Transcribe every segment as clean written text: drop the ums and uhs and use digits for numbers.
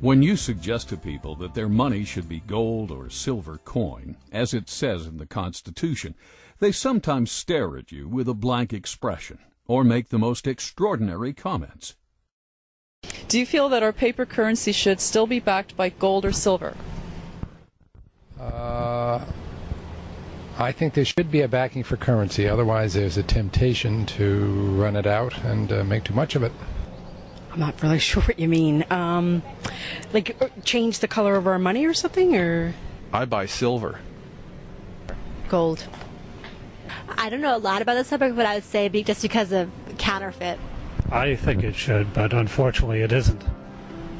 When you suggest to people that their money should be gold or silver coin, as it says in the Constitution, they sometimes stare at you with a blank expression or make the most extraordinary comments. Do you feel that our paper currency should still be backed by gold or silver? I think there should be a backing for currency. Otherwise, there's a temptation to run it out and make too much of it. I'm not really sure what you mean. Like change the color of our money or something, or? I buy silver. Gold. I don't know a lot about this subject, but I would say just because of counterfeit. I think it should, but unfortunately it isn't.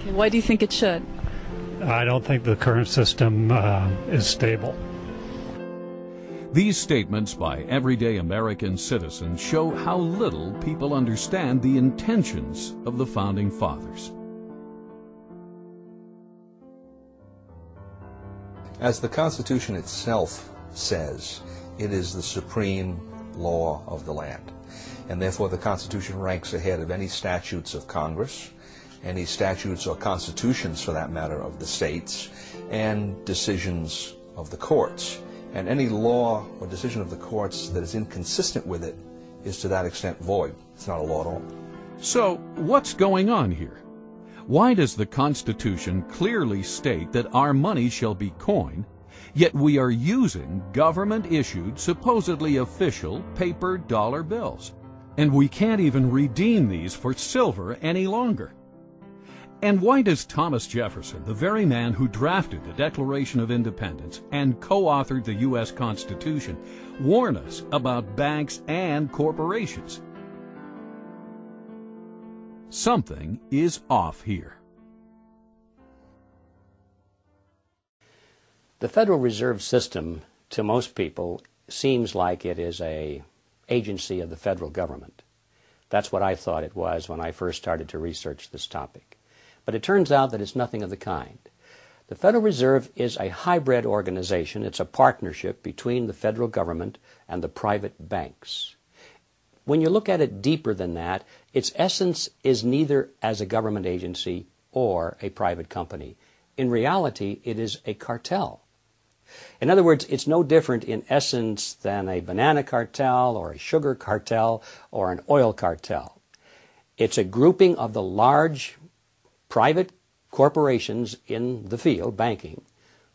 Okay, why do you think it should? I don't think the current system is stable. These statements by everyday American citizens show how little people understand the intentions of the Founding Fathers. As the Constitution itself says, it is the supreme law of the land. And therefore the Constitution ranks ahead of any statutes of Congress, any statutes or constitutions, for that matter, of the states, and decisions of the courts. And any law or decision of the courts that is inconsistent with it is to that extent void. It's not a law at all. So, what's going on here? Why does the Constitution clearly state that our money shall be coin, yet we are using government-issued, supposedly official, paper dollar bills? And we can't even redeem these for silver any longer. And why does Thomas Jefferson, the very man who drafted the Declaration of Independence and co-authored the U.S. Constitution, warn us about banks and corporations? Something is off here. The Federal Reserve System, to most people, seems like it is an agency of the federal government. That's what I thought it was when I first started to research this topic. But it turns out that it's nothing of the kind. The Federal Reserve is a hybrid organization. It's a partnership between the federal government and the private banks. When you look at it deeper than that, its essence is neither as a government agency or a private company. In reality, it is a cartel. In other words, it's no different in essence than a banana cartel or a sugar cartel or an oil cartel. It's a grouping of the large private corporations in the field, banking,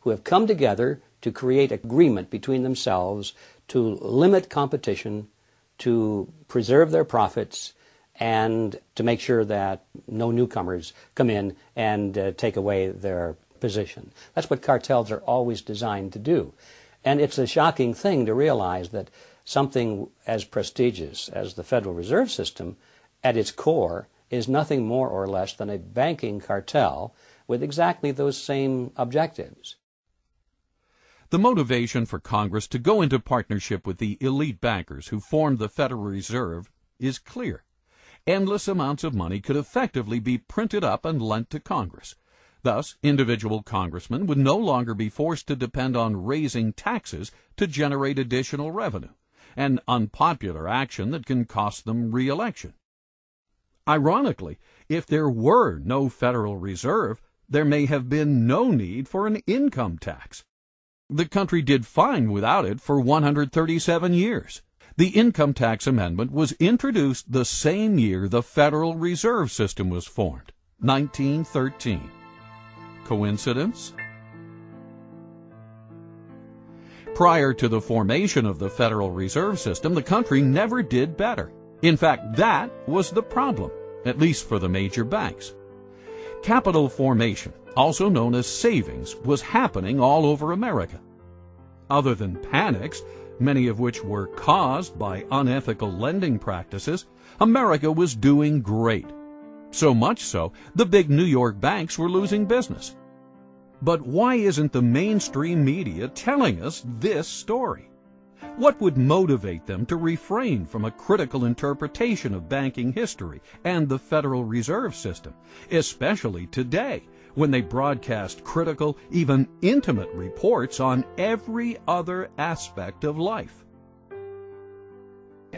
who have come together to create agreement between themselves to limit competition, to preserve their profits, and to make sure that no newcomers come in and take away their position. That's what cartels are always designed to do. And it's a shocking thing to realize that something as prestigious as the Federal Reserve System, at its core, is nothing more or less than a banking cartel with exactly those same objectives. The motivation for Congress to go into partnership with the elite bankers who formed the Federal Reserve is clear. Endless amounts of money could effectively be printed up and lent to Congress. Thus, individual congressmen would no longer be forced to depend on raising taxes to generate additional revenue, an unpopular action that can cost them re-election. Ironically, if there were no Federal Reserve, there may have been no need for an income tax. The country did fine without it for 137 years. The income tax amendment was introduced the same year the Federal Reserve System was formed, 1913. Coincidence? Prior to the formation of the Federal Reserve System, the country never did better. In fact, that was the problem, at least for the major banks. Capital formation, also known as savings, was happening all over America. Other than panics, many of which were caused by unethical lending practices, America was doing great. So much so, the big New York banks were losing business. But why isn't the mainstream media telling us this story? What would motivate them to refrain from a critical interpretation of banking history and the Federal Reserve System, especially today, when they broadcast critical, even intimate reports on every other aspect of life?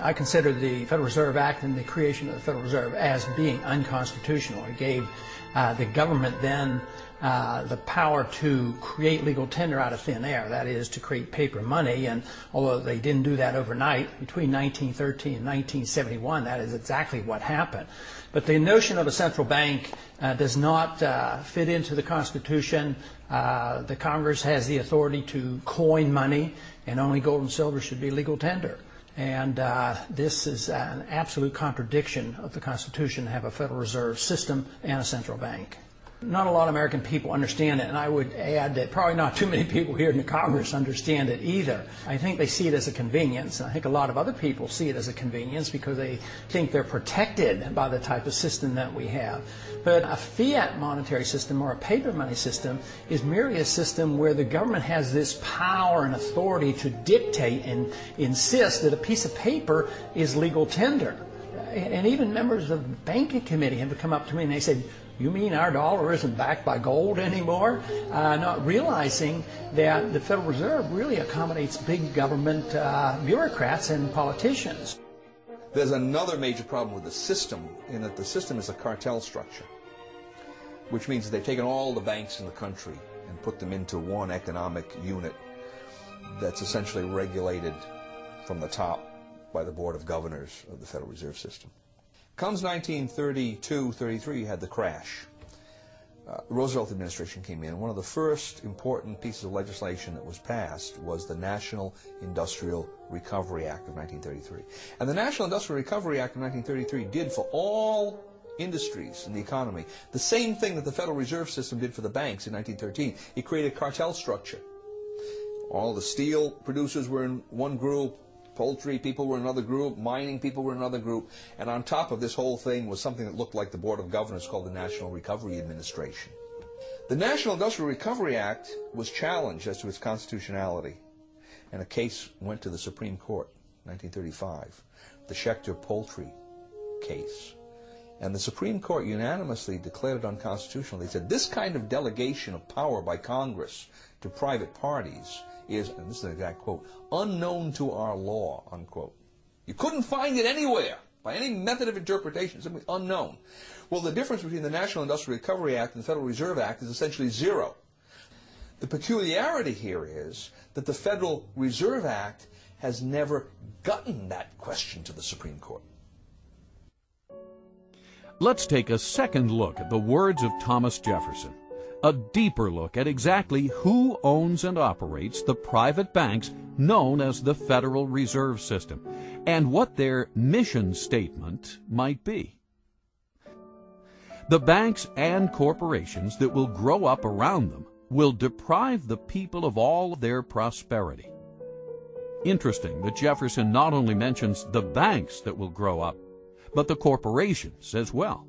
I consider the Federal Reserve Act and the creation of the Federal Reserve as being unconstitutional. It gave the government then the power to create legal tender out of thin air, that is, to create paper money. And although they didn't do that overnight, between 1913 and 1971, that is exactly what happened. But the notion of a central bank does not fit into the Constitution. The Congress has the authority to coin money, and only gold and silver should be legal tender. And this is an absolute contradiction of the Constitution to have a Federal Reserve System and a central bank. Not a lot of American people understand it, and I would add that probably not too many people here in the Congress understand it either. I think they see it as a convenience, and I think a lot of other people see it as a convenience because they think they're protected by the type of system that we have. But a fiat monetary system or a paper money system is merely a system where the government has this power and authority to dictate and insist that a piece of paper is legal tender. And even members of the banking committee have come up to me and they said, "You mean our dollar isn't backed by gold anymore?" Not realizing that the Federal Reserve really accommodates big government bureaucrats and politicians. There's another major problem with the system, in that the system is a cartel structure, which means that they've taken all the banks in the country and put them into one economic unit that's essentially regulated from the top by the Board of Governors of the Federal Reserve System. Comes 1932-33, you had the crash. The Roosevelt administration came in, and one of the first important pieces of legislation that was passed was the National Industrial Recovery Act of 1933. And the National Industrial Recovery Act of 1933 did for all industries in the economy the same thing that the Federal Reserve System did for the banks in 1913. It created a cartel structure. All the steel producers were in one group, poultry people were in another group, mining people were in another group, and on top of this whole thing was something that looked like the Board of Governors called the National Recovery Administration. The National Industrial Recovery Act was challenged as to its constitutionality, and a case went to the Supreme Court in 1935, the Schechter poultry case. And the Supreme Court unanimously declared it unconstitutional. They said this kind of delegation of power by Congress to private parties is, and this is an exact quote, unknown to our law, unquote. You couldn't find it anywhere by any method of interpretation, simply unknown. Well, the difference between the National Industrial Recovery Act and the Federal Reserve Act is essentially zero. The peculiarity here is that the Federal Reserve Act has never gotten that question to the Supreme Court. Let's take a second look at the words of Thomas Jefferson. A deeper look at exactly who owns and operates the private banks known as the Federal Reserve System, and what their mission statement might be. The banks and corporations that will grow up around them will deprive the people of all their prosperity. Interesting that Jefferson not only mentions the banks that will grow up, but the corporations as well.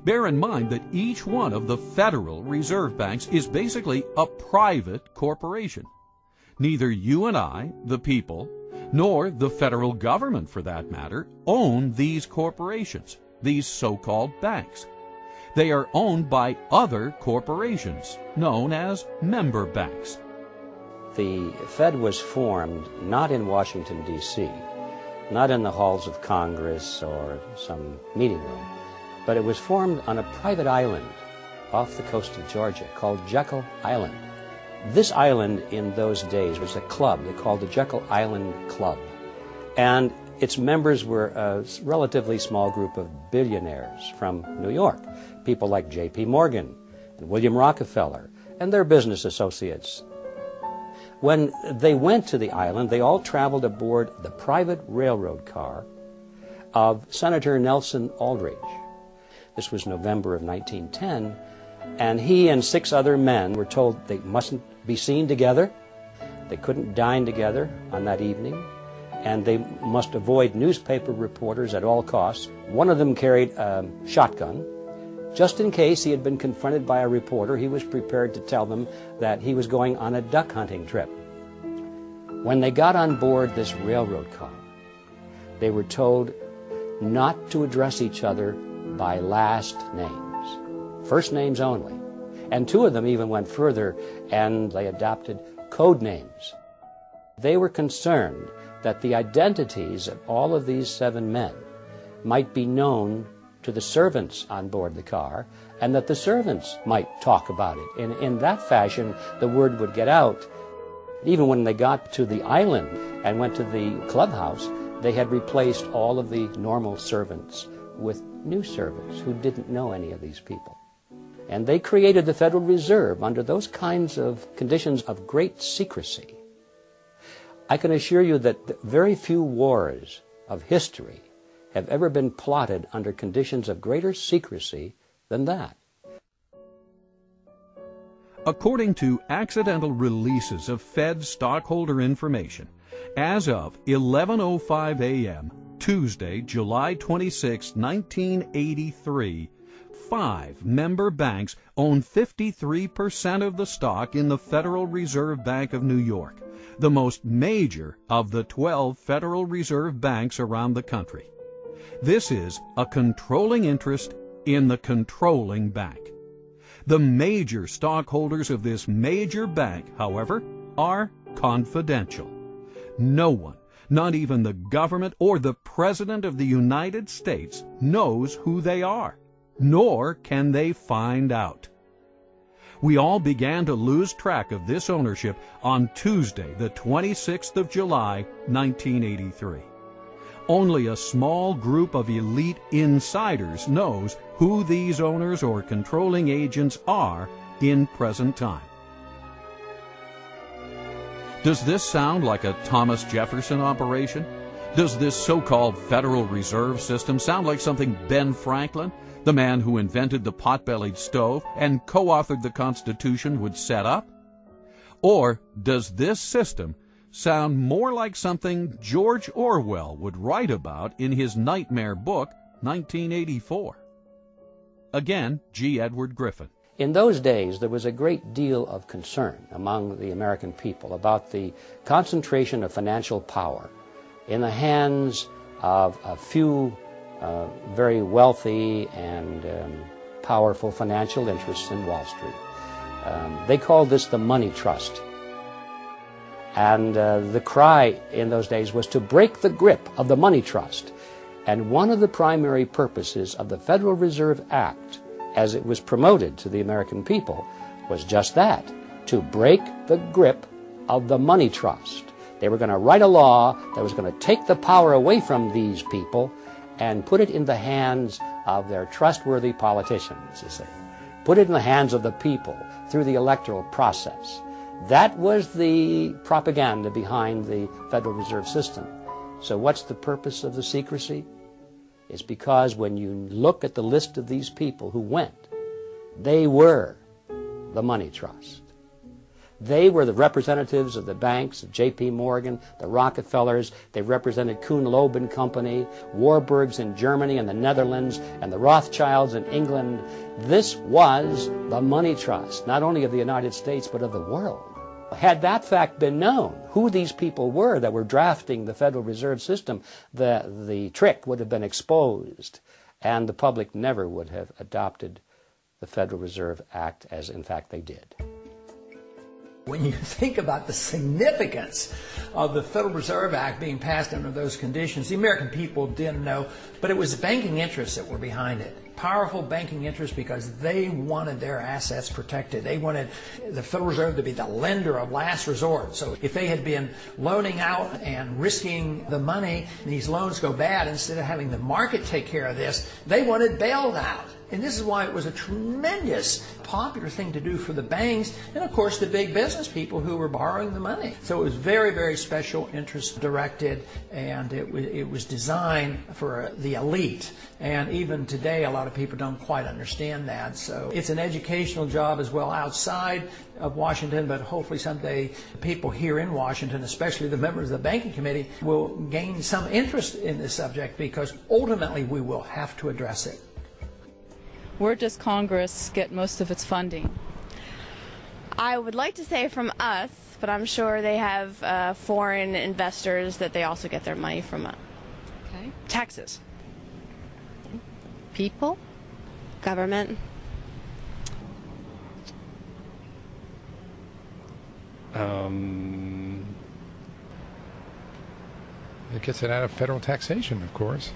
Bear in mind that each one of the Federal Reserve Banks is basically a private corporation. Neither you and I, the people, nor the federal government for that matter, own these corporations, these so-called banks. They are owned by other corporations, known as member banks. The Fed was formed not in Washington, D.C., not in the halls of Congress or some meeting room, but it was formed on a private island off the coast of Georgia called Jekyll Island. This island in those days was a club. They called the Jekyll Island Club. And its members were a relatively small group of billionaires from New York, people like J.P. Morgan and William Rockefeller and their business associates. When they went to the island, they all traveled aboard the private railroad car of Senator Nelson Aldrich. This was November of 1910, and he and 6 other men were told they mustn't be seen together, they couldn't dine together on that evening, and they must avoid newspaper reporters at all costs. One of them carried a shotgun. Just in case he had been confronted by a reporter, he was prepared to tell them that he was going on a duck hunting trip. When they got on board this railroad car, they were told not to address each other by last names, first names only. And 2 of them even went further, and they adopted code names. They were concerned that the identities of all of these 7 men might be known to the servants on board the car, and that the servants might talk about it. In that fashion, the word would get out. Even when they got to the island and went to the clubhouse, they had replaced all of the normal servants with new servants who didn't know any of these people. And they created the Federal Reserve under those kinds of conditions of great secrecy. I can assure you that very few wars of history have ever been plotted under conditions of greater secrecy than that. According to accidental releases of Fed stockholder information, as of 11:05 a.m., Tuesday, July 26, 1983, 5 member banks own 53% of the stock in the Federal Reserve Bank of New York, the most major of the 12 Federal Reserve banks around the country. This is a controlling interest in the controlling bank. The major stockholders of this major bank, however, are confidential. No one, not even the government or the President of the United States, knows who they are, nor can they find out. We all began to lose track of this ownership on Tuesday, the 26th of July, 1983. Only a small group of elite insiders knows who these owners or controlling agents are in present time. Does this sound like a Thomas Jefferson operation? Does this so-called Federal Reserve System sound like something Ben Franklin, the man who invented the pot-bellied stove and co-authored the Constitution, would set up? Or does this system sound more like something George Orwell would write about in his nightmare book, 1984? Again, G. Edward Griffin. In those days, there was a great deal of concern among the American people about the concentration of financial power in the hands of a few very wealthy and powerful financial interests in Wall Street. They called this the money trust. And the cry in those days was to break the grip of the money trust. And one of the primary purposes of the Federal Reserve Act, as it was promoted to the American people, was just that, to break the grip of the money trust. They were going to write a law that was going to take the power away from these people and put it in the hands of their trustworthy politicians, you see. Put it in the hands of the people through the electoral process. That was the propaganda behind the Federal Reserve System. So what's the purpose of the secrecy? It's because when you look at the list of these people who went, they were the money trust. They were the representatives of the banks, of J.P. Morgan, the Rockefellers. They represented Kuhn Loeb and Company, Warburgs in Germany and the Netherlands, and the Rothschilds in England. This was the money trust, not only of the United States, but of the world. Had that fact been known, who these people were that were drafting the Federal Reserve System, the trick would have been exposed, and the public never would have adopted the Federal Reserve Act as, in fact, they did. When you think about the significance of the Federal Reserve Act being passed under those conditions, the American people didn't know, but it was the banking interests that were behind it. Powerful banking interests, because they wanted their assets protected. They wanted the Federal Reserve to be the lender of last resort. So if they had been loaning out and risking the money, and these loans go bad, instead of having the market take care of this, they wanted bailed out. And this is why it was a tremendous popular thing to do for the banks and, of course, the big business people who were borrowing the money. So it was very, very special interest directed, and it was designed for the elite. And even today, a lot of people don't quite understand that. So it's an educational job as well outside of Washington, but hopefully someday people here in Washington, especially the members of the Banking Committee, will gain some interest in this subject, because ultimately we will have to address it. Where does Congress get most of its funding? I would like to say from us, but I'm sure they have foreign investors that they also get their money from. Okay. Taxes. People? Government. It gets it out of federal taxation, of course.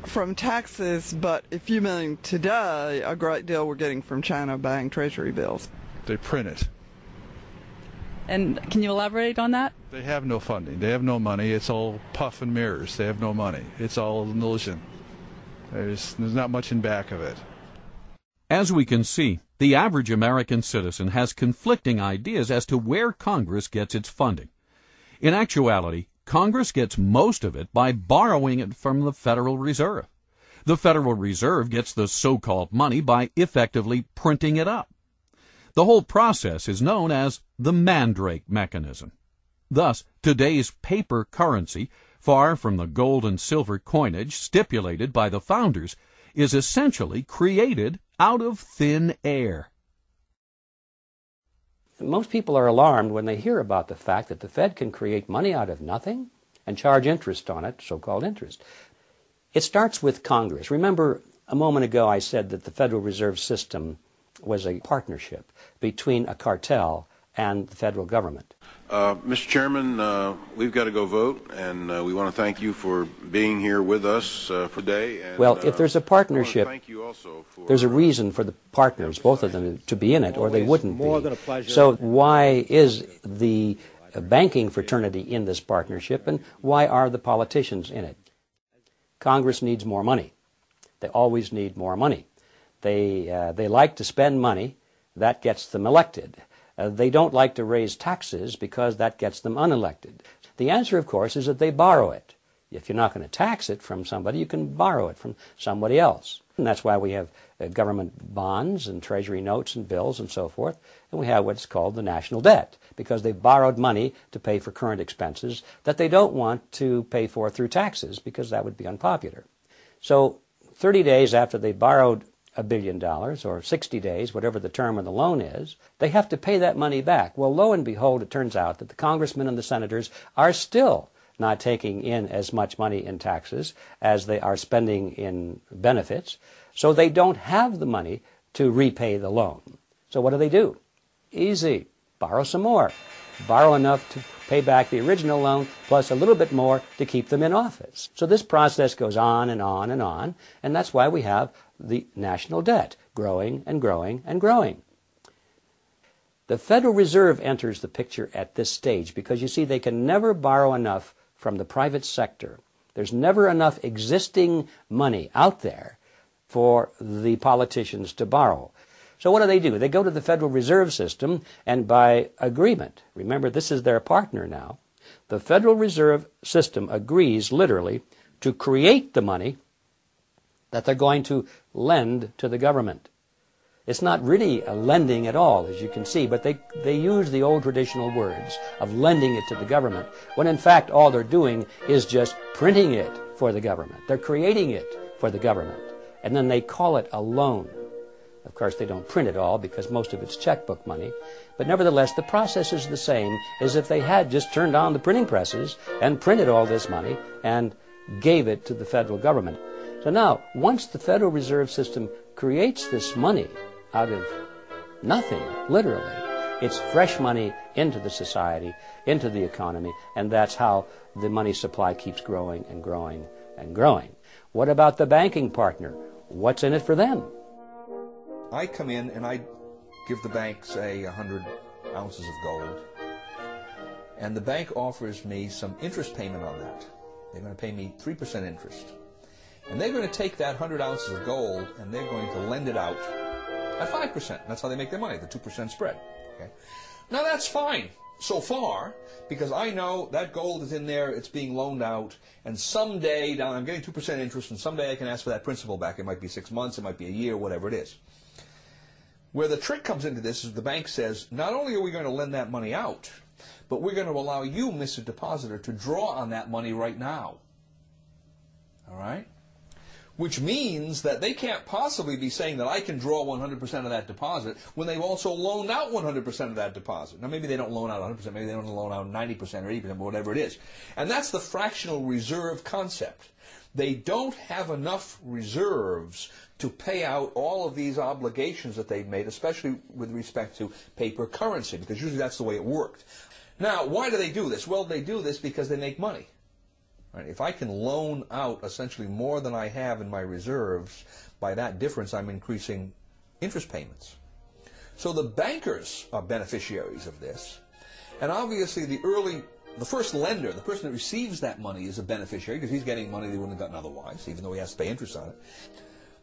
From taxes, but if you mean today, a great deal we're getting from China buying treasury bills. They print it. And can you elaborate on that? They have no funding. They have no money. It's all puff and mirrors. They have no money. It's all an illusion. There's not much in back of it. As we can see, the average American citizen has conflicting ideas as to where Congress gets its funding. In actuality, Congress gets most of it by borrowing it from the Federal Reserve. The Federal Reserve gets the so-called money by effectively printing it up. The whole process is known as the Mandrake mechanism. Thus, today's paper currency, far from the gold and silver coinage stipulated by the founders, is essentially created out of thin air. Most people are alarmed when they hear about the fact that the Fed can create money out of nothing and charge interest on it, so-called interest. It starts with Congress. Remember, a moment ago I said that the Federal Reserve System was a partnership between a cartel and the federal government. Mr. Chairman, we've got to go vote, and we want to thank you for being here with us for today. And, well, if there's a partnership, there's a reason for the partners, both of them, to be in it, or they wouldn't be. So why is the banking fraternity in this partnership, and why are the politicians in it? Congress needs more money. They always need more money. They like to spend money. That gets them elected. They don't like to raise taxes because that gets them unelected. The answer, of course, is that they borrow it. If you're not going to tax it from somebody, you can borrow it from somebody else. And that's why we have government bonds and treasury notes and bills and so forth. And we have what's called the national debt, because they've borrowed money to pay for current expenses that they don't want to pay for through taxes, because that would be unpopular. So 30 days after they borrowed $1 billion, or 60 days, whatever the term of the loan is, they have to pay that money back. Well, lo and behold, it turns out that the congressmen and the senators are still not taking in as much money in taxes as they are spending in benefits, so they don't have the money to repay the loan. So what do? Easy. Borrow some more. Borrow enough to pay back the original loan, plus a little bit more to keep them in office. So this process goes on and on and on, and that's why we have the national debt growing and growing and growing. The Federal Reserve enters the picture at this stage because, you see, they can never borrow enough from the private sector. There's never enough existing money out there for the politicians to borrow. So what do? They go to the Federal Reserve System, and by agreement, remember this is their partner now, the Federal Reserve System agrees literally to create the money that they're going to lend to the government. It's not really a lending at all, as you can see, but they use the old traditional words of lending it to the government, when in fact all they're doing is just printing it for the government. They're creating it for the government, and then they call it a loan. Of course, they don't print it all because most of it's checkbook money, but nevertheless the process is the same as if they had just turned on the printing presses and printed all this money and gave it to the federal government. So now, once the Federal Reserve System creates this money out of nothing, literally, it's fresh money into the society, into the economy, and that's how the money supply keeps growing and growing and growing. What about the banking partner? What's in it for them? I come in and I give the bank, say, 100 ounces of gold, and the bank offers me some interest payment on that. They're going to pay me 3% interest. And they're going to take that 100 ounces of gold and they're going to lend it out at 5%. That's how they make their money, the 2% spread. Okay? Now that's fine so far, because I know that gold is in there, it's being loaned out, and someday, now I'm getting 2% interest, and someday I can ask for that principal back. It might be 6 months, it might be a year, whatever it is. Where the trick comes into this is the bank says, not only are we going to lend that money out, but we're going to allow you, Mr. Depositor, to draw on that money right now. All right? Which means that they can't possibly be saying that I can draw 100% of that deposit when they've also loaned out 100% of that deposit. Now, maybe they don't loan out 100%, maybe they don't loan out 90% or 80%, but whatever it is. And that's the fractional reserve concept. They don't have enough reserves to pay out all of these obligations that they've made, especially with respect to paper currency, because usually that's the way it worked. Now, why do they do this? Well, they do this because they make money. Right? If I can loan out essentially more than I have in my reserves, by that difference I'm increasing interest payments. So the bankers are beneficiaries of this, and obviously the first lender, the person that receives that money, is a beneficiary because he's getting money they wouldn't have gotten otherwise, even though he has to pay interest on it.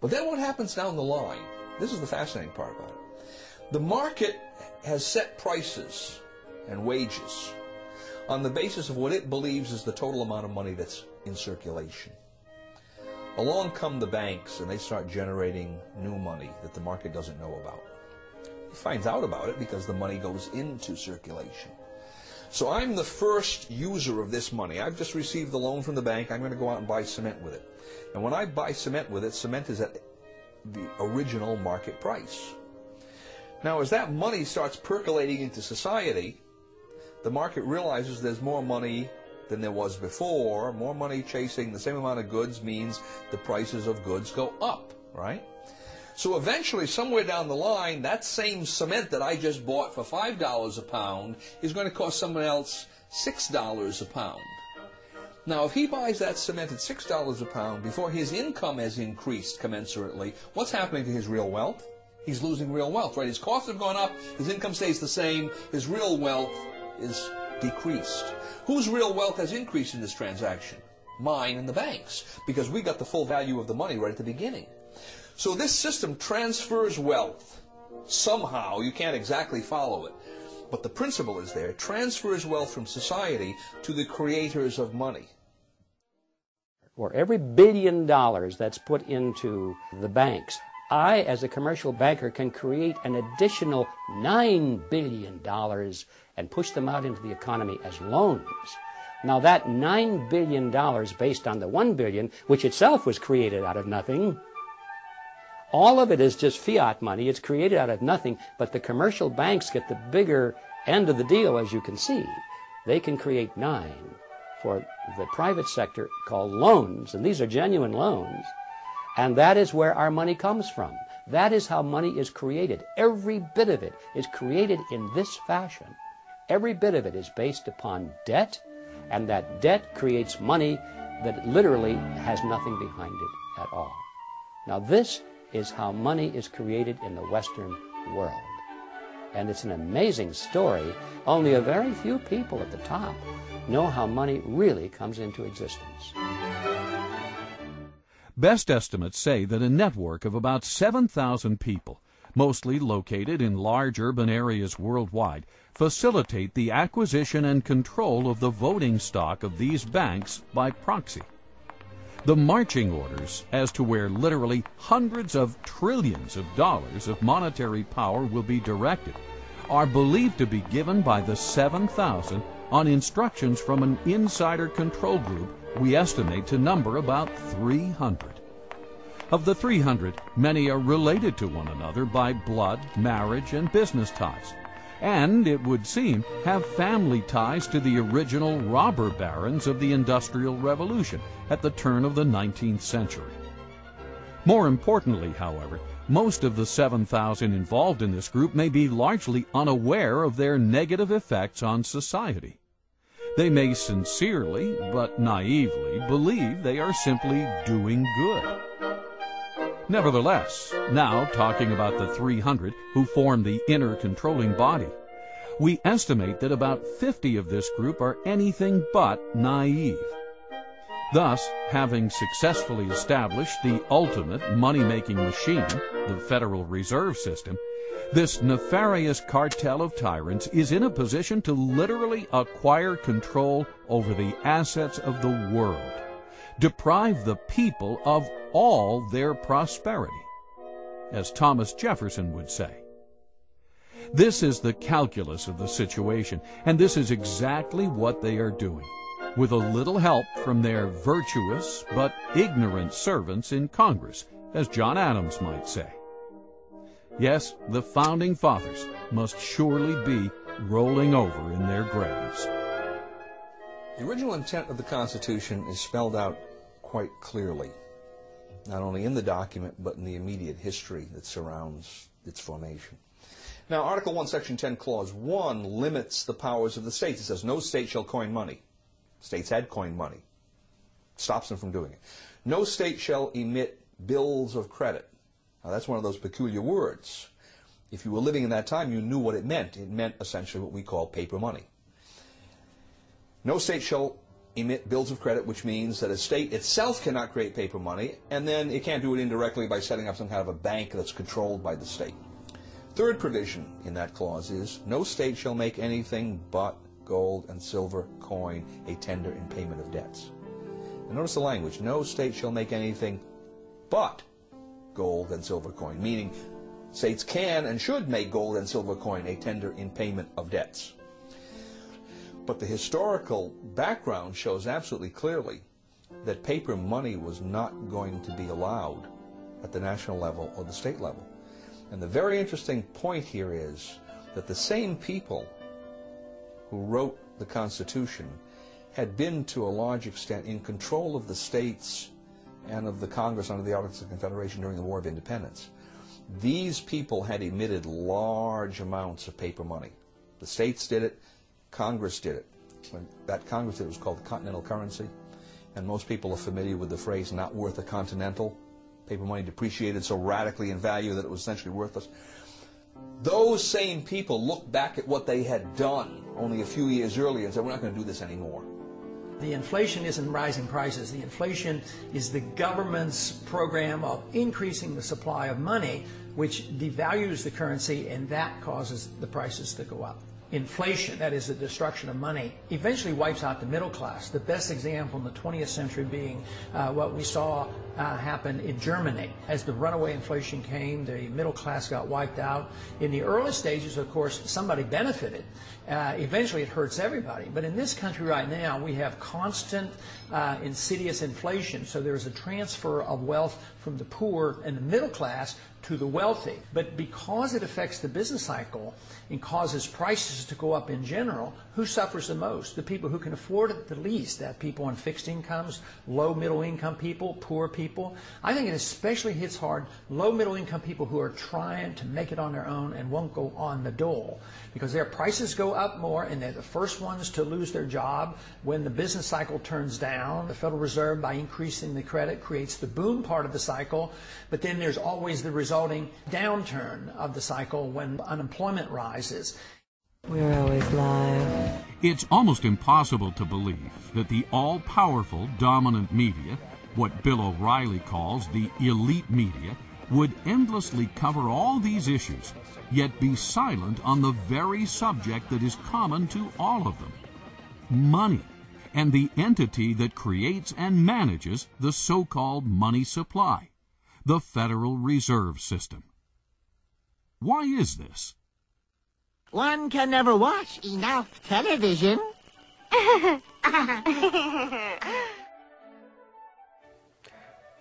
But then what happens down the line? This is the fascinating part about it. The market has set prices and wages on the basis of what it believes is the total amount of money that's in circulation. Along come the banks and they start generating new money that the market doesn't know about. He finds out about it because the money goes into circulation. So I'm the first user of this money. I've just received the loan from the bank. I'm going to go out and buy cement with it. And when I buy cement with it, cement is at the original market price. Now, as that money starts percolating into society, the market realizes there's more money than there was before. More money chasing the same amount of goods means the prices of goods go up, right? So eventually, somewhere down the line, that same cement that I just bought for $5 a pound is going to cost someone else $6 a pound. Now, if he buys that cement at $6 a pound before his income has increased commensurately, what's happening to his real wealth? He's losing real wealth, right? His costs have gone up, his income stays the same, his real wealth is decreased. Whose real wealth has increased in this transaction? Mine and the bank's, because we got the full value of the money right at the beginning. So this system transfers wealth. Somehow, you can't exactly follow it, but the principle is there. It transfers wealth from society to the creators of money. For every $1 billion that's put into the banks, I, as a commercial banker, can create an additional $9 billion and push them out into the economy as loans. Now that $9 billion based on the $1 billion, which itself was created out of nothing, all of it is just fiat money. It's created out of nothing, but the commercial banks get the bigger end of the deal, as you can see. They can create 9 for the private sector called loans, and these are genuine loans. And that is where our money comes from. That is how money is created. Every bit of it is created in this fashion. Every bit of it is based upon debt, and that debt creates money that literally has nothing behind it at all. Now this is how money is created in the Western world. And it's an amazing story. Only a very few people at the top know how money really comes into existence. Best estimates say that a network of about 7,000 people, mostly located in large urban areas worldwide, facilitate the acquisition and control of the voting stock of these banks by proxy. The marching orders as to where literally hundreds of trillions of dollars of monetary power will be directed are believed to be given by the 7,000 on instructions from an insider control group we estimate to number about 300. Of the 300, many are related to one another by blood, marriage, and business ties, and, it would seem, have family ties to the original robber barons of the Industrial Revolution at the turn of the 19th century. More importantly, however, most of the 7,000 involved in this group may be largely unaware of their negative effects on society. They may sincerely, but naively, believe they are simply doing good. Nevertheless, now talking about the 300 who form the inner controlling body, we estimate that about 50 of this group are anything but naive. Thus, having successfully established the ultimate money-making machine, the Federal Reserve System, this nefarious cartel of tyrants is in a position to literally acquire control over the assets of the world, deprive the people of all their prosperity, as Thomas Jefferson would say. This is the calculus of the situation, and this is exactly what they are doing, with a little help from their virtuous but ignorant servants in Congress, as John Adams might say. Yes, the Founding Fathers must surely be rolling over in their graves. The original intent of the Constitution is spelled out quite clearly, not only in the document, but in the immediate history that surrounds its formation. Now, Article 1, Section 10, Clause 1 limits the powers of the states. It says, no state shall coin money. States had coined money. stops them from doing it. No state shall emit bills of credit. Now that's one of those peculiar words. If you were living in that time, you knew what it meant. It meant essentially what we call paper money. No state shall emit bills of credit, which means that a state itself cannot create paper money, and then it can't do it indirectly by setting up some kind of a bank that's controlled by the state. Third provision in that clause is, no state shall make anything but gold and silver coin a tender in payment of debts. And notice the language, no state shall make anything but gold and silver coin, meaning states can and should make gold and silver coin a tender in payment of debts. But the historical background shows absolutely clearly that paper money was not going to be allowed at the national level or the state level. And the very interesting point here is that the same people who wrote the Constitution had been to a large extent in control of the states and of the Congress under the Articles of Confederation during the War of Independence. These people had emitted large amounts of paper money. The states did it, Congress did it. When that Congress did it, it was called the continental currency, and most people are familiar with the phrase not worth a continental. Paper money depreciated so radically in value that it was essentially worthless. Those same people looked back at what they had done only a few years earlier and said, we're not going to do this anymore. The inflation isn't rising prices. The inflation is the government's program of increasing the supply of money, which devalues the currency, and that causes the prices to go up. Inflation, that is the destruction of money, eventually wipes out the middle class. The best example in the 20th century being what we saw happen in Germany. As the runaway inflation came, the middle class got wiped out. In the early stages, of course, somebody benefited. Eventually it hurts everybody. But in this country right now, we have constant insidious inflation, so there's a transfer of wealth from the poor and the middle class to the wealthy. But because it affects the business cycle and causes prices to go up in general, who suffers the most? The people who can afford it the least. That people on fixed incomes, low middle income people, poor people. I think it especially hits hard low middle income people who are trying to make it on their own and won't go on the dole, because their prices go up more and they're the first ones to lose their job when the business cycle turns down. The Federal Reserve, by increasing the credit, creates the boom part of the cycle, but then there's always the resulting downturn of the cycle when unemployment rises. We're always live. It's almost impossible to believe that the all-powerful dominant media, what Bill O'Reilly calls the elite media, would endlessly cover all these issues, yet be silent on the very subject that is common to all of them: money, and the entity that creates and manages the so-called money supply, the Federal Reserve System. Why is this? One can never watch enough television.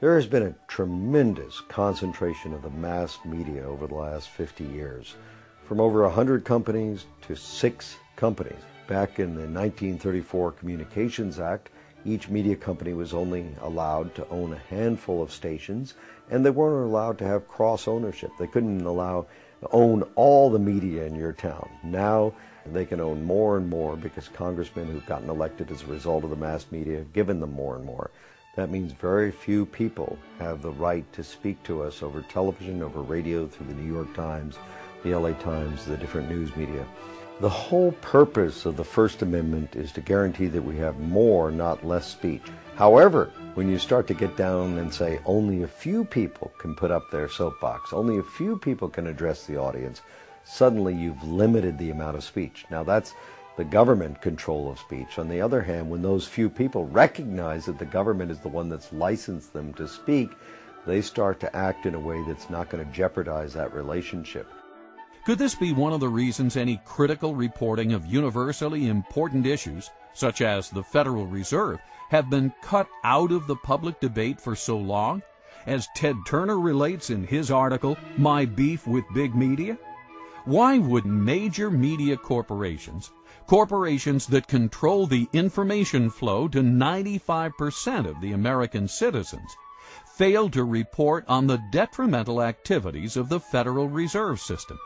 There has been a tremendous concentration of the mass media over the last 50 years, from over 100 companies to 6 companies. Back in the 1934 Communications Act, each media company was only allowed to own a handful of stations, and they weren't allowed to have cross-ownership. They couldn't own all the media in your town. Now they can own more and more because congressmen who've gotten elected as a result of the mass media have given them more and more. That means very few people have the right to speak to us over television, over radio, through the New York Times, the LA Times, the different news media. The whole purpose of the First Amendment is to guarantee that we have more, not less speech. However, when you start to get down and say only a few people can put up their soapbox, only a few people can address the audience, suddenly you've limited the amount of speech. Now that's the government control of speech. On the other hand, when those few people recognize that the government is the one that's licensed them to speak, they start to act in a way that's not going to jeopardize that relationship. Could this be one of the reasons any critical reporting of universally important issues, such as the Federal Reserve, have been cut out of the public debate for so long? As Ted Turner relates in his article, My Beef with Big Media? Why would major media corporations that control the information flow to 95% of the American citizens, fail to report on the detrimental activities of the Federal Reserve System,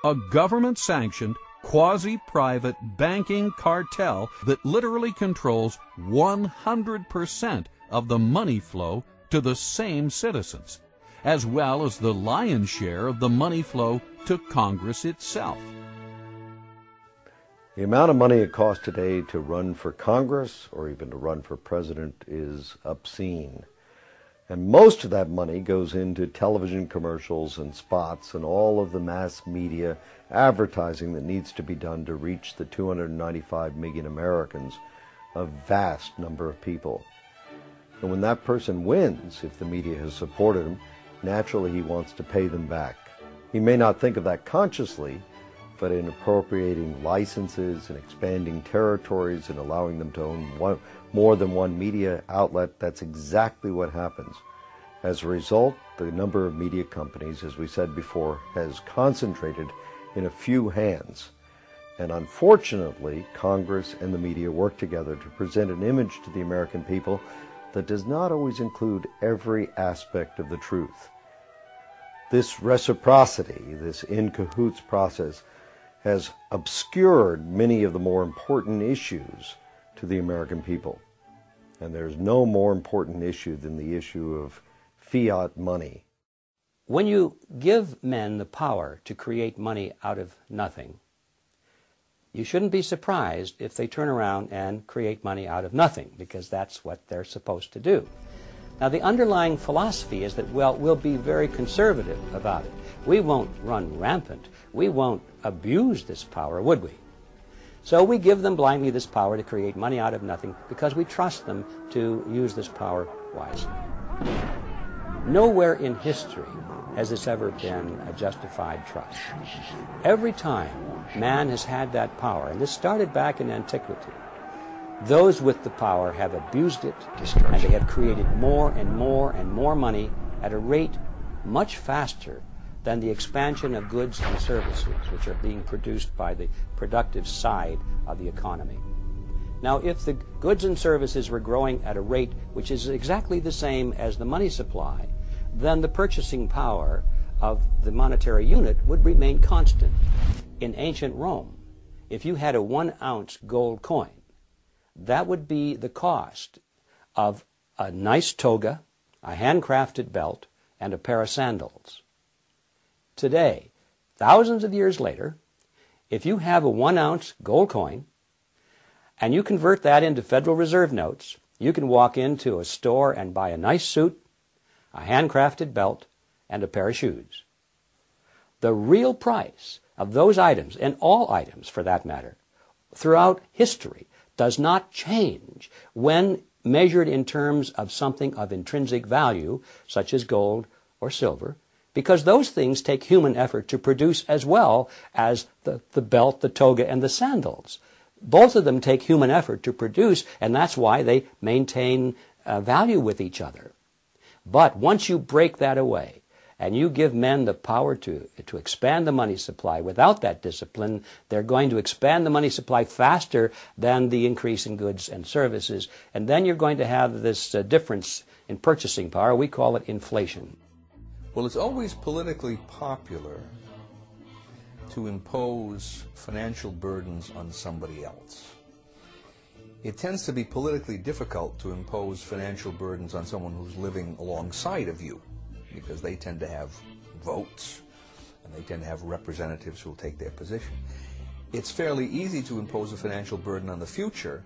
a government-sanctioned, quasi-private banking cartel that literally controls 100% of the money flow to the same citizens, as well as the lion's share of the money flow to Congress itself. The amount of money it costs today to run for Congress or even to run for president is obscene. And most of that money goes into television commercials and spots and all of the mass media advertising that needs to be done to reach the 295 million Americans, a vast number of people. And when that person wins, if the media has supported him, naturally he wants to pay them back. He may not think of that consciously, but in appropriating licenses and expanding territories and allowing them to own more than one media outlet, that's exactly what happens. As a result, the number of media companies, as we said before, has concentrated in a few hands. And unfortunately, Congress and the media work together to present an image to the American people that does not always include every aspect of the truth. This reciprocity, this in cahoots process, has obscured many of the more important issues to the American people. And there's no more important issue than the issue of fiat money. When you give men the power to create money out of nothing, you shouldn't be surprised if they turn around and create money out of nothing, because that's what they're supposed to do. Now, the underlying philosophy is that, well, we'll be very conservative about it. We won't run rampant. We won't abuse this power, would we? So we give them blindly this power to create money out of nothing because we trust them to use this power wisely. Nowhere in history has this ever been a justified trust. Every time man has had that power, and this started back in antiquity, those with the power have abused it, and they have created more and more and more money at a rate much faster than the expansion of goods and services which are being produced by the productive side of the economy. Now, if the goods and services were growing at a rate which is exactly the same as the money supply, then the purchasing power of the monetary unit would remain constant. In ancient Rome, if you had a 1-ounce gold coin, that would be the cost of a nice toga, a handcrafted belt, and a pair of sandals. Today, thousands of years later, if you have a 1-ounce gold coin and you convert that into Federal Reserve notes, you can walk into a store and buy a nice suit, a handcrafted belt, and a pair of shoes. The real price of those items, and all items for that matter, throughout history does not change when measured in terms of something of intrinsic value, such as gold or silver, because those things take human effort to produce as well as the belt, the toga, and the sandals. Both of them take human effort to produce, and that's why they maintain value with each other. But once you break that away, and you give men the power to expand the money supply without that discipline, they're going to expand the money supply faster than the increase in goods and services, and then you're going to have this difference in purchasing power. We call it inflation. Well, it's always politically popular to impose financial burdens on somebody else. It tends to be politically difficult to impose financial burdens on someone who's living alongside of you, because they tend to have votes and they tend to have representatives who will take their position. It's fairly easy to impose a financial burden on the future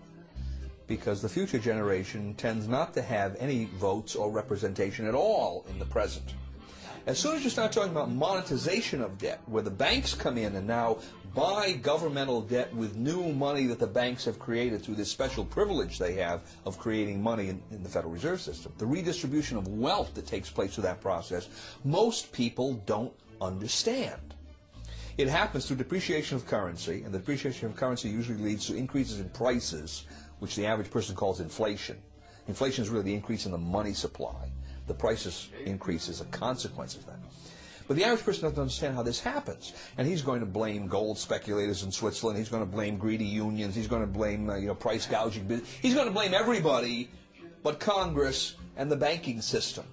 because the future generation tends not to have any votes or representation at all in the present. As soon as you start talking about monetization of debt, where the banks come in and now buy governmental debt with new money that the banks have created through this special privilege they have of creating money in the Federal Reserve System, the redistribution of wealth that takes place through that process, most people don't understand. It happens through depreciation of currency, and the depreciation of currency usually leads to increases in prices, which the average person calls inflation. Inflation is really the increase in the money supply. The prices increase as a consequence of that. But the average person doesn't understand how this happens. And he's going to blame gold speculators in Switzerland. He's going to blame greedy unions. He's going to blame price gouging. He's going to blame everybody but Congress and the banking system.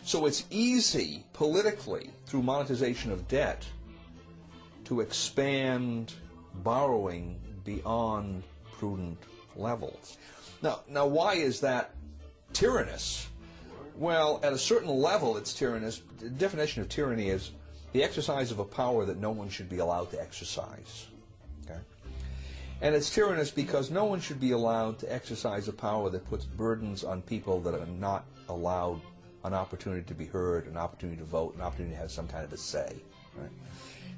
So it's easy politically, through monetization of debt, to expand borrowing beyond prudent levels. Now why is that tyrannous. Well, at a certain level it's tyrannous. The definition of tyranny is the exercise of a power that no one should be allowed to exercise. Okay? And it's tyrannous because no one should be allowed to exercise a power that puts burdens on people that are not allowed an opportunity to be heard, an opportunity to vote, an opportunity to have some kind of a say. Right?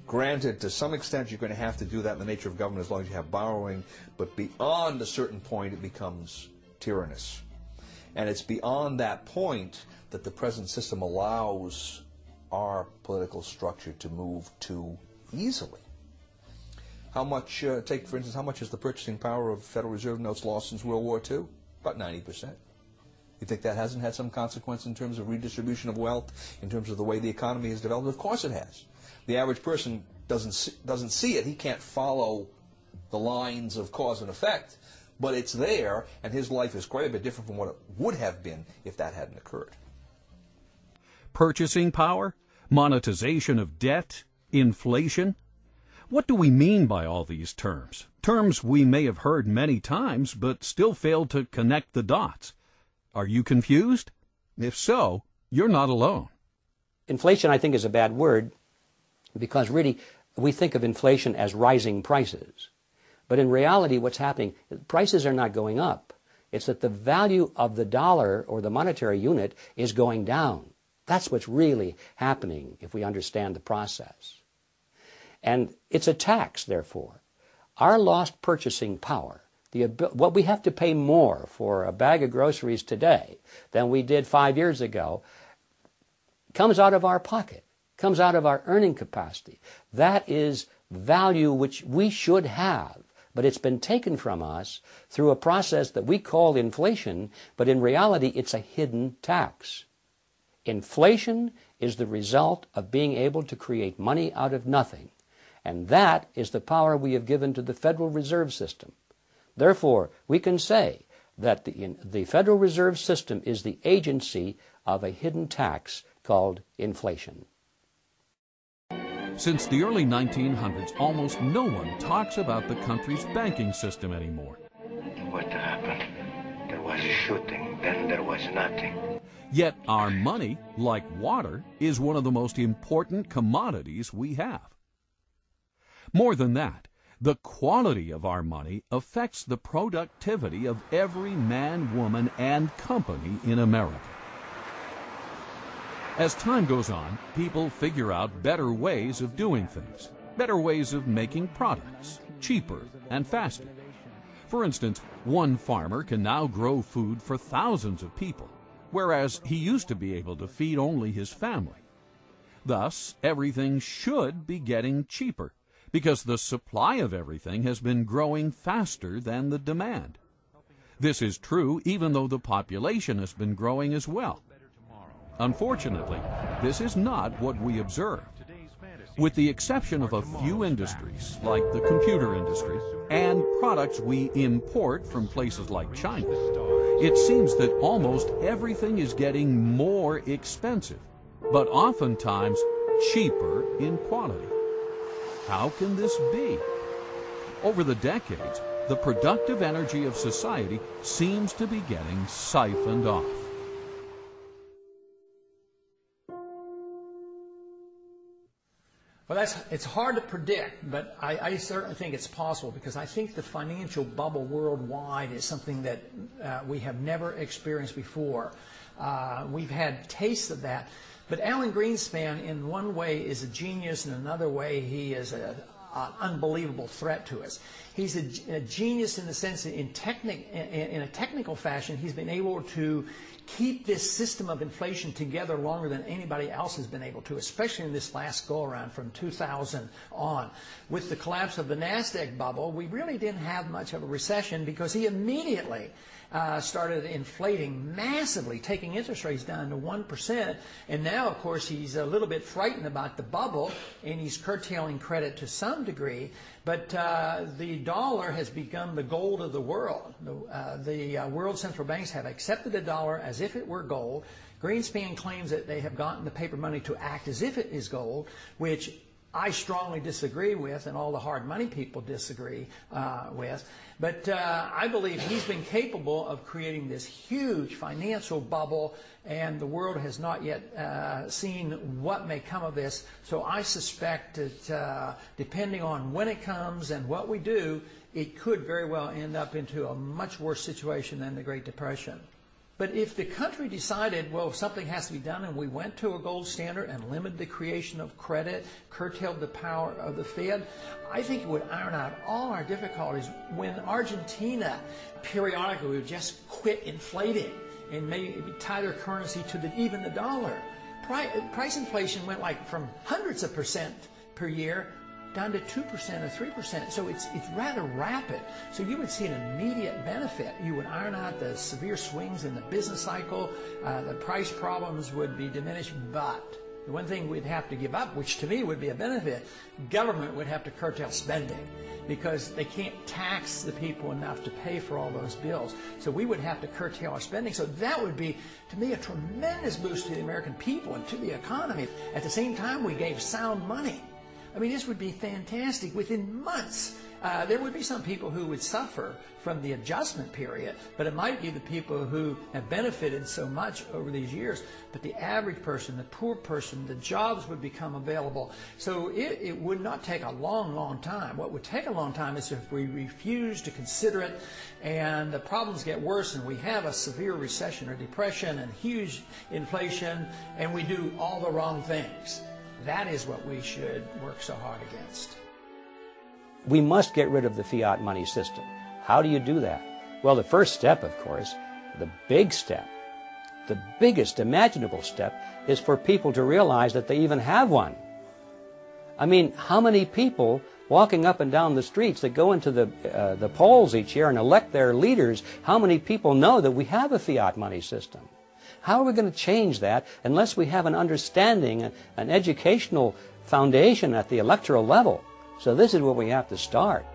Granted, to some extent you're going to have to do that in the nature of government as long as you have borrowing, but beyond a certain point it becomes tyrannous. And it's beyond that point that the present system allows our political structure to move too easily. How much, take for instance, how much is the purchasing power of Federal Reserve notes lost since World War II? About 90%. You think that hasn't had some consequence in terms of redistribution of wealth, in terms of the way the economy has developed? Of course it has. The average person doesn't see it. He can't follow the lines of cause and effect, but it's there, and his life is quite a bit different from what it would have been if that hadn't occurred. Purchasing power, monetization of debt, inflation. What do we mean by all these terms? Terms we may have heard many times, but still fail to connect the dots. Are you confused? If so, you're not alone. Inflation, I think, is a bad word because really we think of inflation as rising prices. But in reality, what's happening, prices are not going up. It's that the value of the dollar or the monetary unit is going down. That's what's really happening if we understand the process. And it's a tax, therefore. Our lost purchasing power, what we have to pay more for a bag of groceries today than we did 5 years ago, comes out of our pocket, comes out of our earning capacity. That is value which we should have, but it's been taken from us through a process that we call inflation, but in reality it's a hidden tax. Inflation is the result of being able to create money out of nothing, and that is the power we have given to the Federal Reserve System. Therefore, we can say that the Federal Reserve System is the agency of a hidden tax called inflation. Since the early 1900s, almost no one talks about the country's banking system anymore. What happened? There was a shooting, then there was nothing. Yet our money, like water, is one of the most important commodities we have. More than that, the quality of our money affects the productivity of every man, woman, and company in America. As time goes on, people figure out better ways of doing things, better ways of making products, cheaper and faster. For instance, one farmer can now grow food for thousands of people, whereas he used to be able to feed only his family. Thus, everything should be getting cheaper, because the supply of everything has been growing faster than the demand. This is true even though the population has been growing as well. Unfortunately, this is not what we observed. With the exception of a few industries, like the computer industry, and products we import from places like China, it seems that almost everything is getting more expensive, but oftentimes cheaper in quality. How can this be? Over the decades, the productive energy of society seems to be getting siphoned off. Well, it's hard to predict, but I certainly think it's possible, because I think the financial bubble worldwide is something that we have never experienced before. We've had tastes of that. But Alan Greenspan, in one way, is a genius, in another way, he is an unbelievable threat to us. He's a genius in the sense that in a technical fashion, he's been able to keep this system of inflation together longer than anybody else has been able to, especially in this last go-around from 2000 on. With the collapse of the NASDAQ bubble, we really didn't have much of a recession because he immediately started inflating massively, taking interest rates down to 1%. And now, of course, he's a little bit frightened about the bubble, and he's curtailing credit to some degree. But the dollar has become the gold of the world. The world central banks have accepted the dollar as if it were gold. Greenspan claims that they have gotten the paper money to act as if it is gold, which I strongly disagree with, and all the hard money people disagree with. But I believe he's been capable of creating this huge financial bubble, and the world has not yet seen what may come of this. So I suspect that depending on when it comes and what we do, it could very well end up into a much worse situation than the Great Depression. But if the country decided, well, something has to be done, and we went to a gold standard and limited the creation of credit, curtailed the power of the Fed, I think it would iron out all our difficulties. When Argentina periodically would just quit inflating and maybe tie their currency to even the dollar, price inflation went like from hundreds of percent per year down to 2% or 3%. So it's rather rapid. So you would see an immediate benefit. You would iron out the severe swings in the business cycle. The price problems would be diminished. But the one thing we'd have to give up, which to me would be a benefit, government would have to curtail spending, because they can't tax the people enough to pay for all those bills. So we would have to curtail our spending. So that would be, to me, a tremendous boost to the American people and to the economy. At the same time, we gave sound money. I mean, this would be fantastic. Within months, there would be some people who would suffer from the adjustment period, but it might be the people who have benefited so much over these years. But the average person, the poor person, the jobs would become available. So it would not take a long, long time. What would take a long time is if we refuse to consider it and the problems get worse and we have a severe recession or depression and huge inflation and we do all the wrong things. That is what we should work so hard against. We must get rid of the fiat money system. How do you do that? Well, the first step, of course, the big step, the biggest imaginable step, is for people to realize that they even have one. I mean, how many people walking up and down the streets that go into the polls each year and elect their leaders, how many people know that we have a fiat money system? How are we going to change that unless we have an understanding, an educational foundation at the electoral level? So this is where we have to start.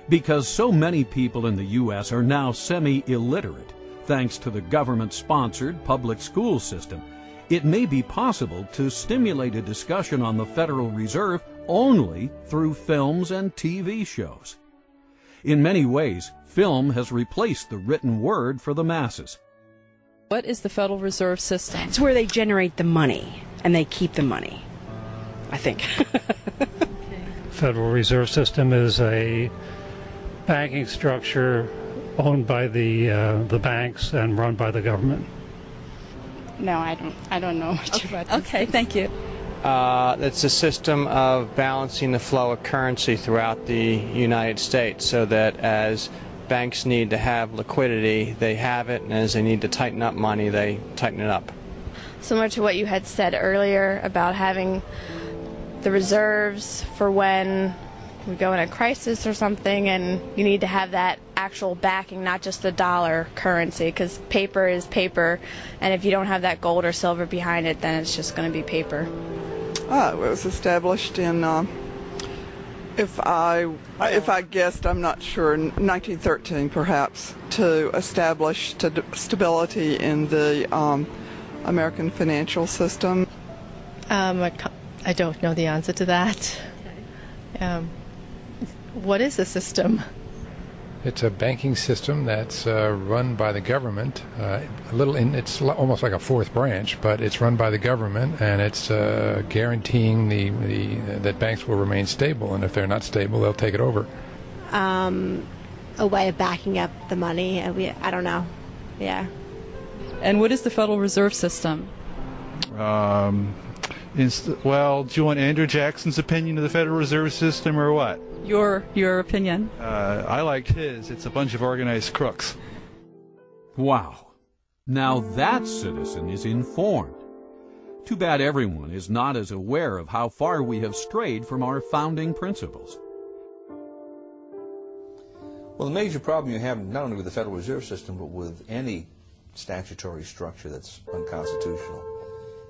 Because so many people in the U.S. are now semi-illiterate, thanks to the government-sponsored public school system, it may be possible to stimulate a discussion on the Federal Reserve only through films and TV shows. In many ways, film has replaced the written word for the masses. What is the Federal Reserve System? It's where they generate the money, and they keep the money, I think. Federal Reserve System is a banking structure owned by the banks and run by the government. No, I don't know much about this. Okay, thank you. It's a system of balancing the flow of currency throughout the United States so that as banks need to have liquidity, they have it, and as they need to tighten up money, they tighten it up. Similar to what you had said earlier about having the reserves for when we go in a crisis or something, and you need to have that actual backing, not just the dollar currency, because paper is paper, and if you don't have that gold or silver behind it, then it's just going to be paper. It was established in if I guessed, I'm not sure, 1913 perhaps, to establish stability in the American financial system. I don't know the answer to that. What is the system? It's a banking system that's run by the government. It's almost like a fourth branch, but it's run by the government, and it's guaranteeing that banks will remain stable. And if they're not stable, they'll take it over. A way of backing up the money. I don't know. Yeah. And what is the Federal Reserve System? Well, do you want Andrew Jackson's opinion of the Federal Reserve System or what? Your opinion. I liked his. It's a bunch of organized crooks. Wow. Now that citizen is informed. Too bad everyone is not as aware of how far we have strayed from our founding principles. Well, the major problem you have not only with the Federal Reserve System, but with any statutory structure that's unconstitutional,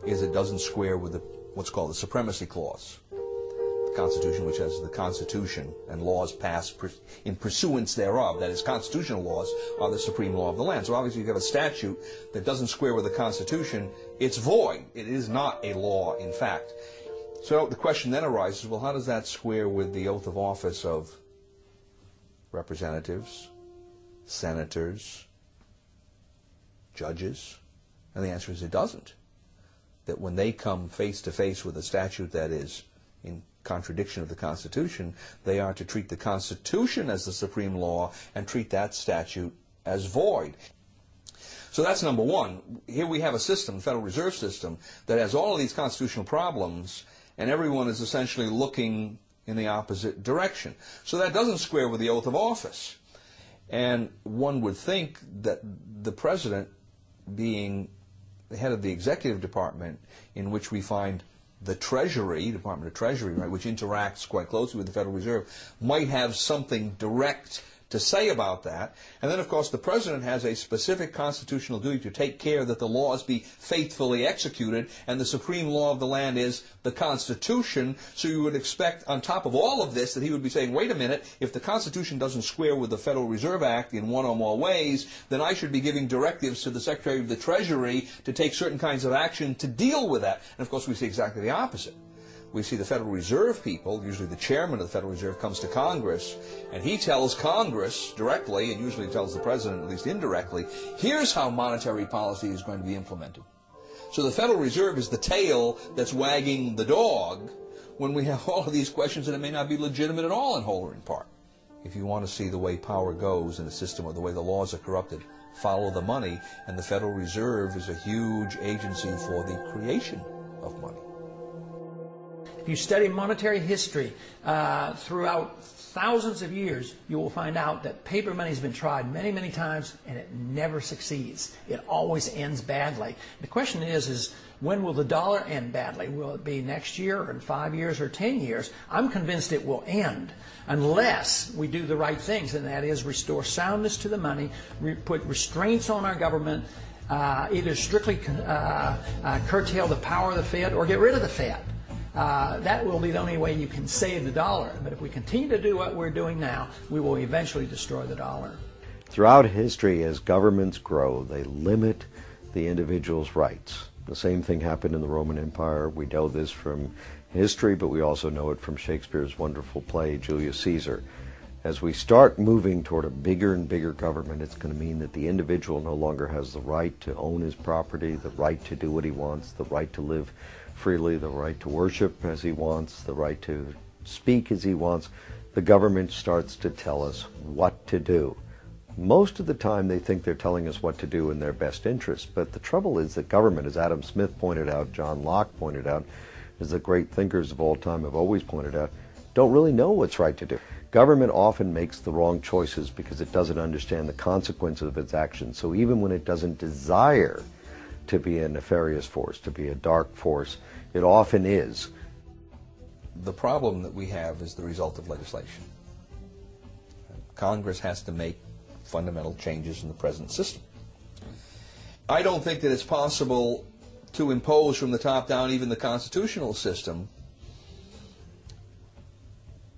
is it doesn't square with what's called the Supremacy Clause. The Constitution, which has the Constitution and laws passed in pursuance thereof, that is, constitutional laws are the supreme law of the land. So obviously you have a statute that doesn't square with the Constitution, it's void. It is not a law, in fact. So the question then arises, well, how does that square with the oath of office of representatives, senators, judges? And the answer is it doesn't. That when they come face to face with a statute that is in contradiction of the Constitution, they are to treat the Constitution as the supreme law and treat that statute as void. So that's number one. Here we have a system, the Federal Reserve System, that has all of these constitutional problems, and everyone is essentially looking in the opposite direction. So that doesn't square with the oath of office. And one would think that the president, being the head of the executive department, in which we find the Treasury, Department of Treasury, right, which interacts quite closely with the Federal Reserve, might have something direct to say about that. And then, of course, the president has a specific constitutional duty to take care that the laws be faithfully executed, and the supreme law of the land is the Constitution. So you would expect, on top of all of this, that he would be saying, wait a minute, if the Constitution doesn't square with the Federal Reserve Act in one or more ways, then I should be giving directives to the Secretary of the Treasury to take certain kinds of action to deal with that. And, of course, we see exactly the opposite. We see the Federal Reserve people, usually the chairman of the Federal Reserve, comes to Congress, and he tells Congress directly, and usually tells the president, at least indirectly, here's how monetary policy is going to be implemented. So the Federal Reserve is the tail that's wagging the dog when we have all of these questions that it may not be legitimate at all in whole or in part. If you want to see the way power goes in a system or the way the laws are corrupted, follow the money, and the Federal Reserve is a huge agency for the creation of money. If you study monetary history throughout thousands of years, you will find out that paper money has been tried many, many times, and it never succeeds. It always ends badly. The question is when will the dollar end badly? Will it be next year, or in 5 years, or 10 years? I'm convinced it will end unless we do the right things, and that is restore soundness to the money, put restraints on our government, either strictly curtail the power of the Fed or get rid of the Fed. That will be the only way you can save the dollar. But if we continue to do what we're doing now, we will eventually destroy the dollar. Throughout history, as governments grow, they limit the individual's rights. The same thing happened in the Roman Empire. We know this from history, but we also know it from Shakespeare's wonderful play, Julius Caesar. As we start moving toward a bigger and bigger government, it's going to mean that the individual no longer has the right to own his property, the right to do what he wants, the right to live freely, the right to worship as he wants, the right to speak as he wants. The government starts to tell us what to do. Most of the time they think they're telling us what to do in their best interest, but the trouble is that government, as Adam Smith pointed out, John Locke pointed out, as the great thinkers of all time have always pointed out, don't really know what's right to do. Government often makes the wrong choices because it doesn't understand the consequences of its actions. So even when it doesn't desire to be a nefarious force, to be a dark force, it often is. The problem that we have is the result of legislation. Congress has to make fundamental changes in the present system. I don't think that it's possible to impose from the top down even the constitutional system,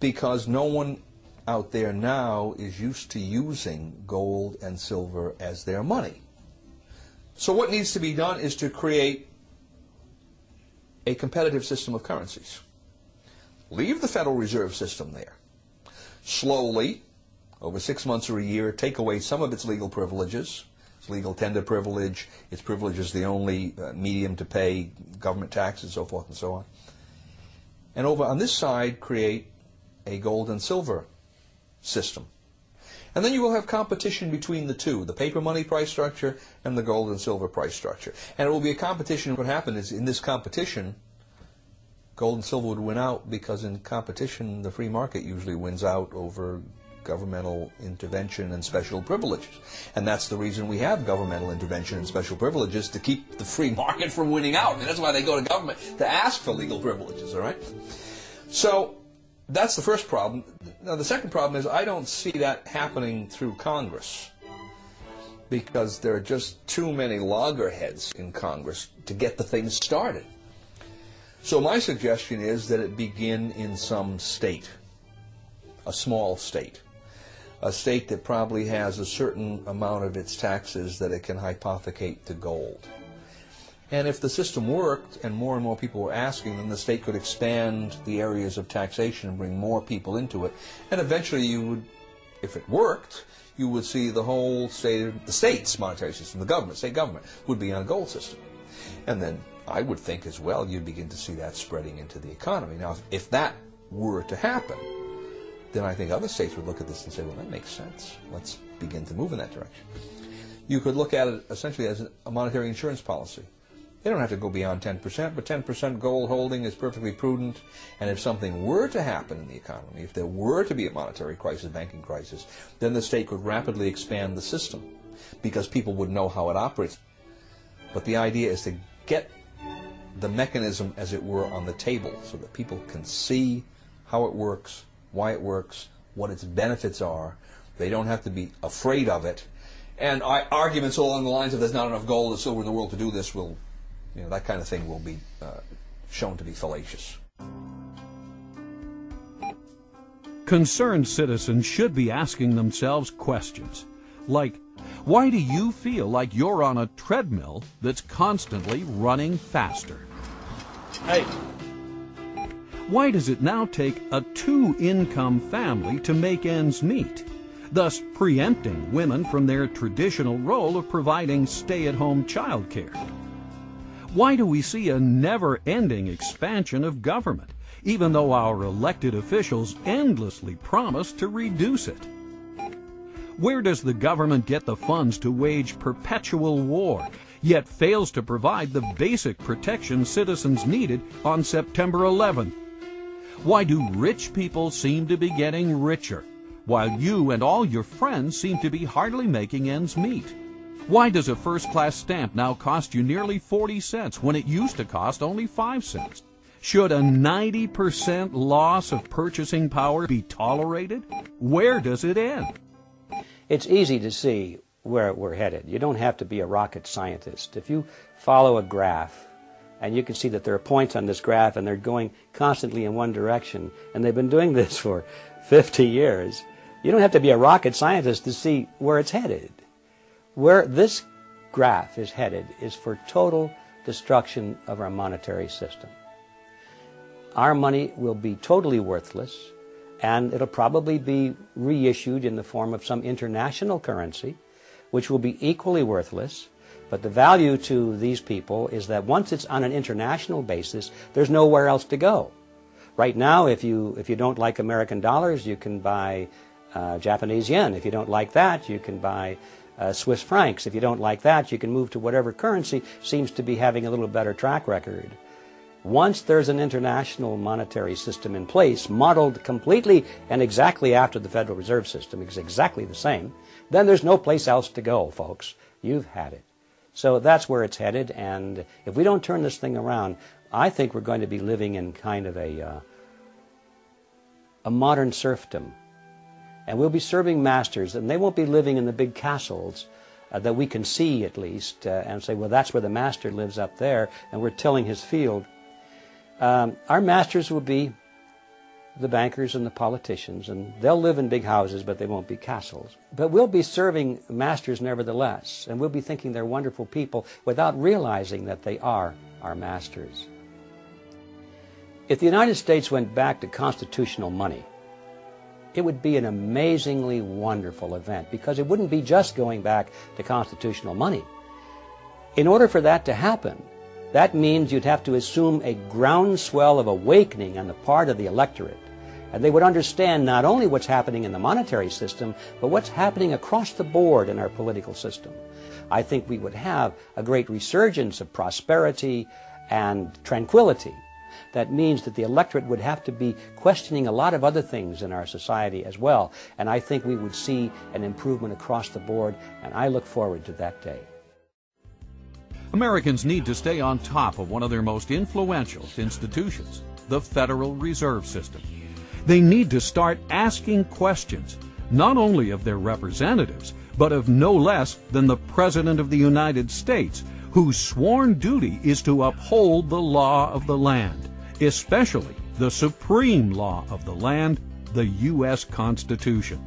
because no one out there now is used to using gold and silver as their money. So what needs to be done is to create a competitive system of currencies. Leave the Federal Reserve System there. Slowly, over 6 months or a year, take away some of its legal privileges, its legal tender privilege, its privilege as the only medium to pay government taxes, so forth and so on. And over on this side, create a gold and silver system. And then you will have competition between the two, the paper money price structure and the gold and silver price structure. And it will be a competition. What happened is in this competition, gold and silver would win out, because in competition the free market usually wins out over governmental intervention and special privileges. And that's the reason we have governmental intervention and special privileges, to keep the free market from winning out. And that's why they go to government, to ask for legal privileges, all right? So that's the first problem. Now the second problem is I don't see that happening through Congress, because there are just too many loggerheads in Congress to get the thing started. So my suggestion is that it begin in some state, a small state, a state that probably has a certain amount of its taxes that it can hypothecate to gold. And if the system worked and more people were asking, then the state could expand the areas of taxation and bring more people into it. And eventually you would, if it worked, you would see the whole the state's monetary system, the government, state government, would be on a gold system. And then I would think as well you'd begin to see that spreading into the economy. Now, if that were to happen, then I think other states would look at this and say, well, that makes sense. Let's begin to move in that direction. You could look at it essentially as a monetary insurance policy. They don't have to go beyond 10%, but 10% gold holding is perfectly prudent. And if something were to happen in the economy, if there were to be a monetary crisis, banking crisis, then the state could rapidly expand the system because people would know how it operates. But the idea is to get the mechanism, as it were, on the table so that people can see how it works, why it works, what its benefits are. They don't have to be afraid of it. And arguments along the lines of there's not enough gold or silver in the world to do this will, that kind of thing will be shown to be fallacious. Concerned citizens should be asking themselves questions like, why do you feel like you're on a treadmill that's constantly running faster? Hey. Why does it now take a 2-income family to make ends meet, thus preempting women from their traditional role of providing stay-at-home childcare? Why do we see a never-ending expansion of government, even though our elected officials endlessly promise to reduce it? Where does the government get the funds to wage perpetual war, yet fails to provide the basic protection citizens needed on September 11th? Why do rich people seem to be getting richer, while you and all your friends seem to be hardly making ends meet? Why does a first-class stamp now cost you nearly 40 cents when it used to cost only 5 cents? Should a 90% loss of purchasing power be tolerated? Where does it end? It's easy to see where we're headed. You don't have to be a rocket scientist. If you follow a graph, and you can see that there are points on this graph and they're going constantly in one direction, and they've been doing this for 50 years, you don't have to be a rocket scientist to see where it's headed. Where this graph is headed is for total destruction of our monetary system. Our money will be totally worthless, and it'll probably be reissued in the form of some international currency, which will be equally worthless. But the value to these people is that once it's on an international basis, there's nowhere else to go. Right now, if you don't like American dollars, you can buy Japanese yen. If you don't like that, you can buy Swiss francs. If you don't like that, you can move to whatever currency seems to be having a little better track record. Once there's an international monetary system in place, modeled completely and exactly after the Federal Reserve System, it's exactly the same, then there's no place else to go, folks. You've had it. So that's where it's headed, and if we don't turn this thing around, I think we're going to be living in kind of a modern serfdom. And we'll be serving masters, and they won't be living in the big castles that we can see, at least, and say, well, that's where the master lives up there, and we're tilling his field. Our masters will be the bankers and the politicians, and they'll live in big houses, but they won't be castles. But we'll be serving masters nevertheless, and we'll be thinking they're wonderful people without realizing that they are our masters. If the United States went back to constitutional money, it would be an amazingly wonderful event, because it wouldn't be just going back to constitutional money. In order for that to happen, that means you'd have to assume a groundswell of awakening on the part of the electorate. And they would understand not only what's happening in the monetary system, but what's happening across the board in our political system. I think we would have a great resurgence of prosperity and tranquility. That means that the electorate would have to be questioning a lot of other things in our society as well. And I think we would see an improvement across the board, and I look forward to that day. Americans need to stay on top of one of their most influential institutions, the Federal Reserve System. They need to start asking questions, not only of their representatives, but of no less than the President of the United States, whose sworn duty is to uphold the law of the land, especially the supreme law of the land, the U.S. Constitution.